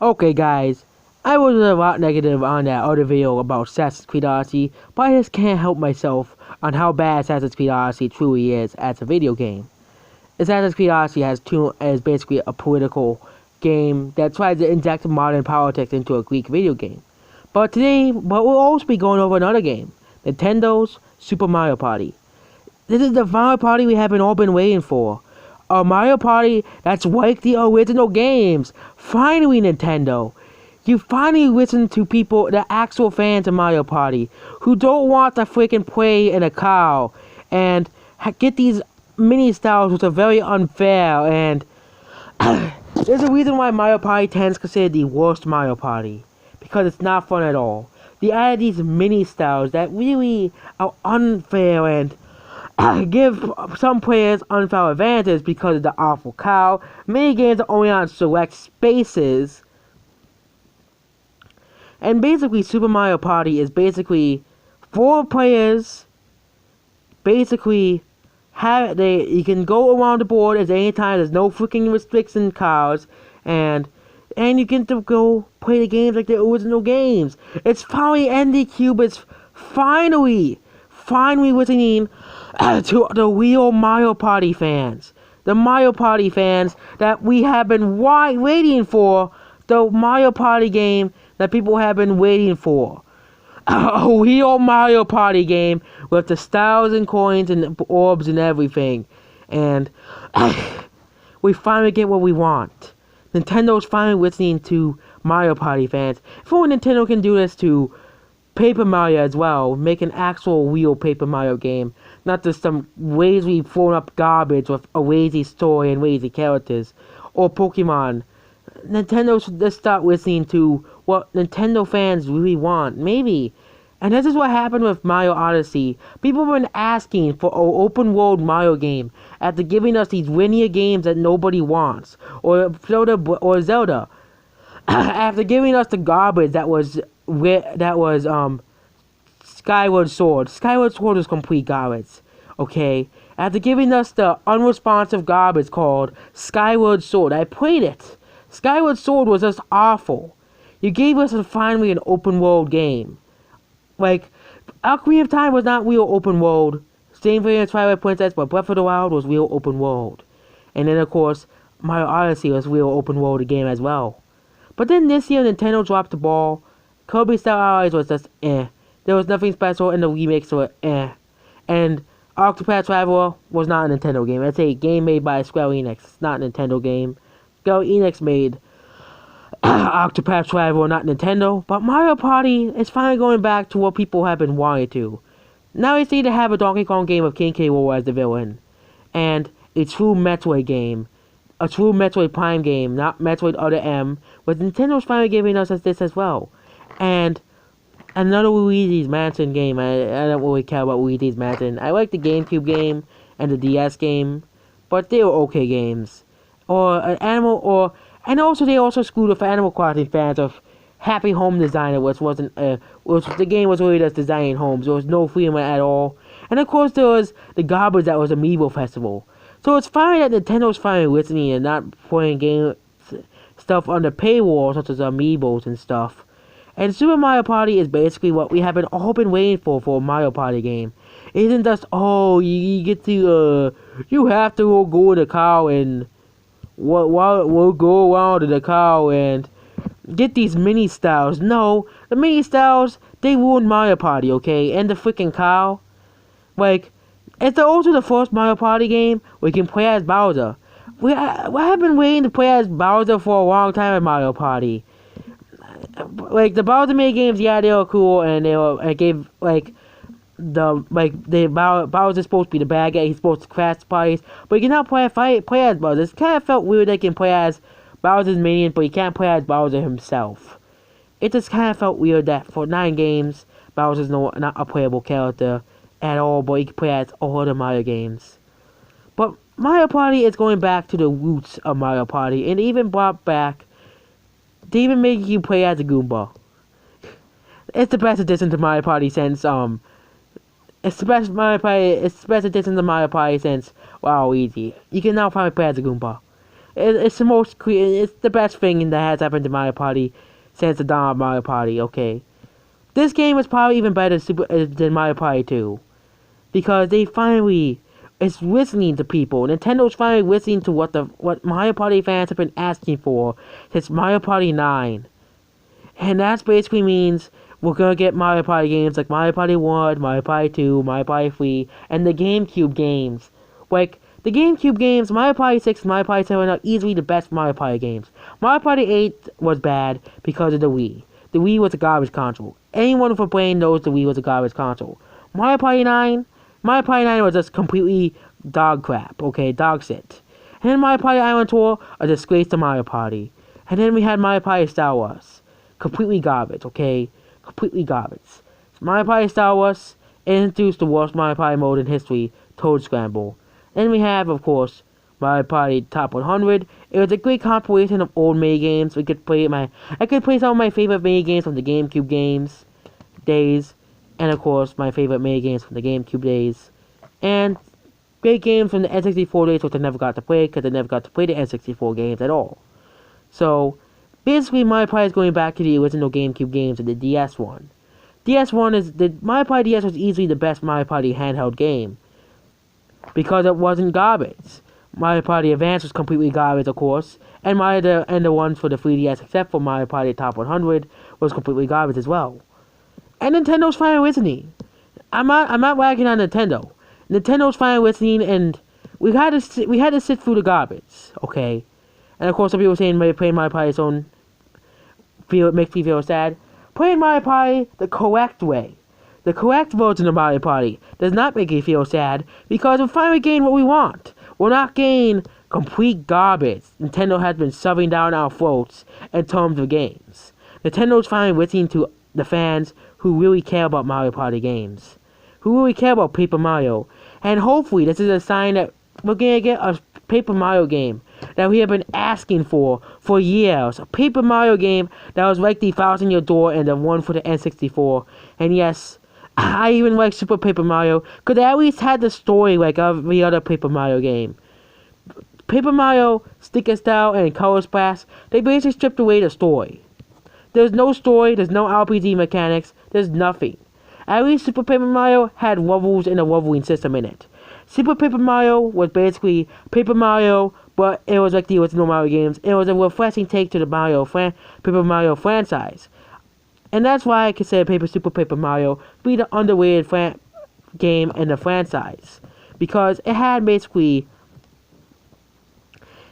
Okay, guys, I was a lot negative on that other video about Assassin's Creed Odyssey, but I just can't help myself on how bad Assassin's Creed Odyssey truly is as a video game. Assassin's Creed Odyssey is basically a political game that tries to inject modern politics into a Greek video game. But we'll also be going over another game, Nintendo's Super Mario Party. This is the Mario Party we haven't all been waiting for. A Mario Party that's like the original games. Finally, Nintendo. You finally listen to people, the actual fans of Mario Party, who don't want to freaking play in a cow and get these mini styles which are very unfair. And there's a reason why Mario Party 10 is considered the worst Mario Party, because it's not fun at all. They added these mini styles that really are unfair and give some players unfair advantages because of the awful cow. Mini games are only on select spaces. And basically, Super Mario Party is basically 4 players. Basically, you can go around the board at any time. There's no freaking restriction cows, and you can go play the games like the original games. It's finally GameCube. It's finally listening to the real Mario Party fans. The Mario Party fans that we have been waiting for. The Mario Party game that people have been waiting for. A real Mario Party game with the styles and coins and orbs and everything. And we finally get what we want. Nintendo's finally listening to Mario Party fans. If only Nintendo can do this to Paper Mario as well, make an actual real Paper Mario game, not just some lazy thrown up garbage with a lazy story and lazy characters, or Pokemon. Nintendo should just start listening to what Nintendo fans really want, maybe. And this is what happened with Mario Odyssey. People have been asking for an open world Mario game after giving us these linear games that nobody wants, or Zelda, after giving us the garbage that was Skyward Sword. Skyward Sword was complete garbage. Okay? After giving us the unresponsive garbage called Skyward Sword, I played it. Skyward Sword was just awful. You gave us finally an open world game. Like, Ocarina of Time was not real open world. Same thing as Twilight Princess, but Breath of the Wild was real open world. And then, of course, Mario Odyssey was real open world game as well. But then this year, Nintendo dropped the ball. Kirby Star Allies was just eh. There was nothing special, and the remakes were eh. And Octopath Traveler was not a Nintendo game. It's a game made by Square Enix. It's not a Nintendo game. Square Enix made Octopath Traveler, not Nintendo. But Mario Party is finally going back to what people have been wanting to. Now they see to have a Donkey Kong game with King K. Rool as the villain. And a true Metroid game. A true Metroid Prime game, not Metroid Other M. But Nintendo's finally giving us this as well. And another Luigi's Mansion game. I don't really care about Luigi's Mansion. I like the GameCube game and the DS game, but they were okay games. And also they also screwed with Animal Crossing fans of Happy Home Designer, which the game was really just designing homes. There was no freedom at all. And of course there was the garbage that was Amiibo Festival. So it's fine that Nintendo's finally listening and not putting game stuff under paywall such as Amiibos and stuff. And Super Mario Party is basically what we have all been waiting for a Mario Party game. It isn't just, oh, you get to, you have to go to the cow and we'll go around to the cow and get these mini styles. No, the mini styles, they ruined Mario Party, okay? And the freaking cow. Like, it's also the first Mario Party game where you can play as Bowser. We have been waiting to play as Bowser for a long time in Mario Party. Like, the Bowser mini games, yeah, they were cool, and Bowser's supposed to be the bad guy, he's supposed to crash parties, but you cannot play as Bowser. It kind of felt weird that you can play as Bowser's minion, but you can't play as Bowser himself. It just kind of felt weird that for 9 games, Bowser's not a playable character at all, but you can play as all other Mario games. But Mario Party is going back to the roots of Mario Party, and even brought back, they even make you play as a Goomba. It's the best addition to Mario Party since, it's the best addition to Mario Party since Waluigi. You can now finally play as a Goomba. It's the most it's the best thing that has happened to Mario Party since the dawn of Mario Party. Okay, this game is probably even better than Mario Party 2 because they finally is listening to people. Nintendo's finally listening to what Mario Party fans have been asking for since Mario Party 9, and that basically means we're gonna get Mario Party games like Mario Party 1, Mario Party 2, Mario Party 3, and the GameCube games. Like, the GameCube games, Mario Party 6 and Mario Party 7 are easily the best Mario Party games. Mario Party 8 was bad because of the Wii. The Wii was a garbage console. Anyone with a brain knows the Wii was a garbage console. Mario Party 9 was just completely dog crap, okay, dog shit. And then Mario Party Island Tour, a disgrace to Mario Party. And then we had Mario Party Star Wars. Completely garbage, okay? Completely garbage. Mario Party Star Wars introduced the worst Mario Party mode in history, Toad Scramble. Then we have, of course, Mario Party Top 100. It was a great compilation of old mini games. I could play some of my favorite mini games from the GameCube days, and of course my favorite mini games from the GameCube days, and great games from the N64 days, which I never got to play because I never got to play the N64 games at all. So basically, Mario Party is going back to the original GameCube games and the DS one. Mario Party DS was easily the best Mario Party handheld game because it wasn't garbage. Mario Party Advance was completely garbage, of course, and the ones for the 3DS, except for Mario Party Top 100, was completely garbage as well. And Nintendo's finally listening. I'm not ragging on Nintendo. Nintendo's finally listening, and we had to sit through the garbage, okay. And of course, some people saying playing Mario Party makes me feel sad. Playing Mario Party the correct way, the correct version of Mario Party, does not make me feel sad because we finally gained what we want. We're not getting complete garbage Nintendo has been shoving down our throats in terms of games. Nintendo's finally listening to the fans who really care about Mario Party games, who really care about Paper Mario, and hopefully this is a sign that we're gonna get a Paper Mario game that we have been asking for years. A Paper Mario game that was like the Thousand Year Door and the one for the N64. And yes, I even like Super Paper Mario, because they at least had the story like every other Paper Mario game. Paper Mario, Stick and Style, and Color Splash, they basically stripped away the story. There's no story, there's no RPG mechanics, there's nothing. At least Super Paper Mario had levels and a leveling system in it. Super Paper Mario was basically Paper Mario, but it was like the original Mario games. It was a refreshing take to the Paper Mario franchise. And that's why I consider Super Paper Mario to be the underrated game in the franchise. Because it had basically...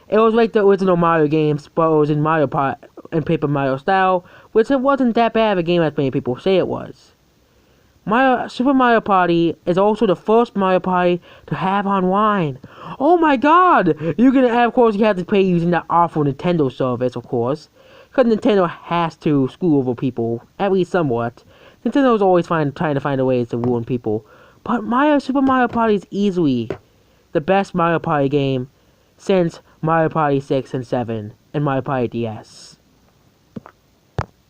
It was like the original Mario games, but it was in Paper Mario style, which it wasn't that bad of a game as many people say it was. Super Mario Party is also the first Mario Party to have online. Oh my god! Of course, you have to play using that awful Nintendo service, of course. Because Nintendo has to screw over people, at least somewhat. Nintendo's always trying to find a way to ruin people. But Super Mario Party is easily the best Mario Party game since Mario Party 6 and 7 and Mario Party DS.